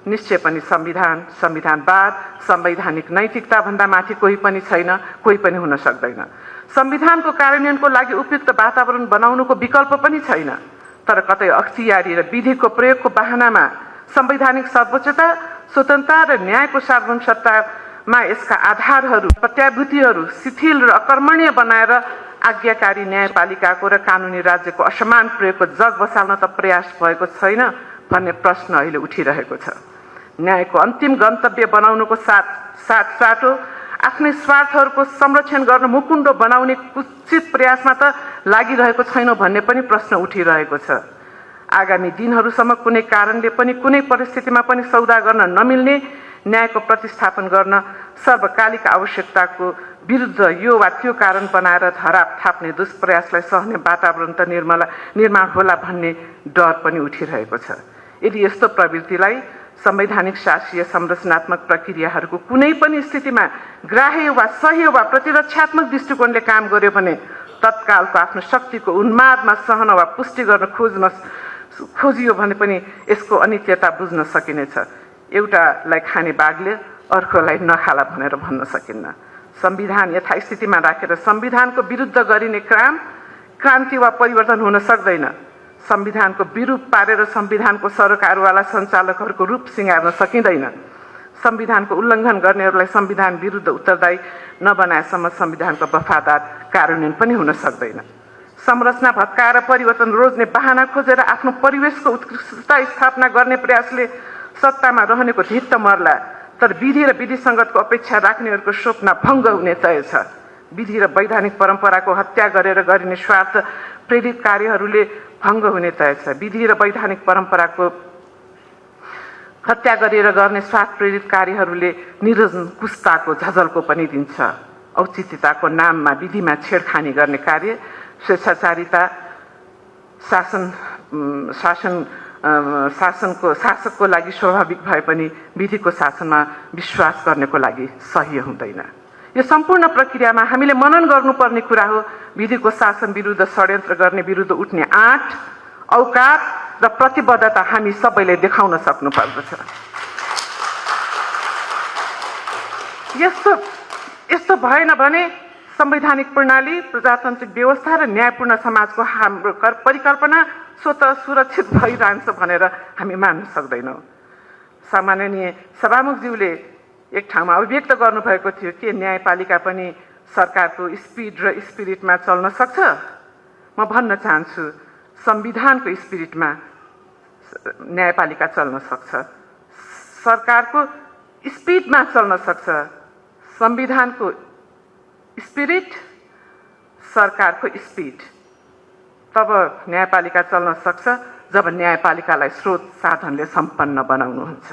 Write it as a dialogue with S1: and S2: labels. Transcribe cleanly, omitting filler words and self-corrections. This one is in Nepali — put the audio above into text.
S1: निश्चय पनि संविधान, संविधानवाद, संवैधानिक नैतिकता भन्दा माथि कोही पनि छैन, कोही पनि हुन सक्दैन। संविधानको कार्यान्वयनको लागि उपयुक्त वातावरण बनाउनुको विकल्प पनि छैन, तर कतै अख्तियारी र विधिको प्रयोगको बहानामा संवैधानिक सर्वोच्चता, स्वतन्त्रता र न्यायको सार्वभौम सत्तामा यसका आधारहरू, प्रत्याभूतिहरू शिथिल र अकर्मणीय बनाएर आज्ञाकारी न्यायपालिकाको र कानुनी राज्यको असमान प्रयोगको जग बसाल्न त प्रयास भएको छैन भन्ने प्रश्न अहिले उठिरहेको छ। न्यायको अन्तिम गन्तव्य बनाउनुको साथसाटो आफ्नै स्वार्थहरूको संरक्षण गर्न मुकुण्डो बनाउने कुचित प्रयासमा त लागिरहेको छैनौँ भन्ने पनि प्रश्न उठिरहेको छ। आगामी दिनहरूसम्म कुनै कारणले पनि कुनै परिस्थितिमा पनि सौदा गर्न नमिल्ने न्यायको प्रतिस्थापन गर्न सर्वकालिक आवश्यकताको विरुद्ध यो वा त्यो कारण बनाएर धराप थाप्ने दुष्प्रयासलाई सहने वातावरण त निर्माण होला भन्ने डर पनि उठिरहेको छ। यदि यस्तो प्रवृत्तिलाई संवैधानिक शासीय संरचनात्मक प्रक्रियाहरूको कुनै पनि स्थितिमा ग्राह्य वा सह्य वा प्रतिरक्षात्मक दृष्टिकोणले काम गर्यो भने तत्कालको आफ्नो शक्तिको उन्मादमा सहन वा पुष्टि गर्न खोजियो भने पनि यसको अनित्यता बुझ्न सकिनेछ। एउटालाई खाने बाघले अर्कोलाई नखाला भनेर भन्न सकिन्न। संविधान यथास्थितिमा राखेर संविधानको विरुद्ध गरिने क्रान्ति वा परिवर्तन हुन सक्दैन। संविधानको विरूप पारेर संविधानको सरकारवाला सञ्चालकहरूको रूप सिँगार्न सकिँदैन। संविधानको उल्लङ्घन गर्नेहरूलाई संविधान विरुद्ध उत्तरदायी नबनाएसम्म संविधानको वफादार कार्यान्वयन पनि हुन सक्दैन। संरचना भत्काएर परिवर्तन रोज्ने बहाना खोजेर आफ्नो परिवेशको उत्कृष्टता स्थापना गर्ने प्रयासले सत्तामा रहनेको धित्त मर्ला, तर विधि र विधि सङ्गतको अपेक्षा राख्नेहरूको स्वप्न भङ्ग हुने तय छ। विधि र वैधानिक परम्पराको हत्या गरेर गरिने स्वार्थ प्रेरित कार्यहरूले भङ्ग हुने तय छ। विधि र वैधानिक परम्पराको हत्या गरेर गर्ने स्वार्थ प्रेरित कार्यहरूले निरङ्कुशताको झझल्को पनि दिन्छ। औचित्यताको नाममा विधिमा छेडखानी गर्ने कार्य स्वेच्छाचारिता शासकको लागि स्वाभाविक भए पनि विधिको शासनमा विश्वास गर्नेको लागि सही हुँदैन। यो सम्पूर्ण प्रक्रियामा हामीले मनन गर्नुपर्ने कुरा हो, विधिको शासन विरुद्ध षड्यन्त्र गर्ने विरुद्ध उठ्ने आँट, औकात र प्रतिबद्धता हामी सबैले देखाउन सक्नुपर्दछ। यस्तो भएन भने संवैधानिक प्रणाली, प्रजातान्त्रिक व्यवस्था र न्यायपूर्ण समाजको हाम्रो परिकल्पना स्वतः सुरक्षित भइरहन्छ भनेर हामी मान्न सक्दैनौँ। सामान्य सभामुखज्यूले एक ठाउँमा अभिव्यक्त गर्नुभएको थियो कि न्यायपालिका पनि सरकारको स्पिड र स्पिरिटमा चल्न सक्छ। म भन्न चाहन्छु संविधानको स्पिरिटमा न्यायपालिका चल्न सक्छ, सरकारको स्पिडमा चल्न सक्छ। संविधानको स्पिरिट, सरकारको स्पिड, तब न्यायपालिका चल्न सक्छ जब न्यायपालिकालाई स्रोत साधनले सम्पन्न बनाउनुहुन्छ।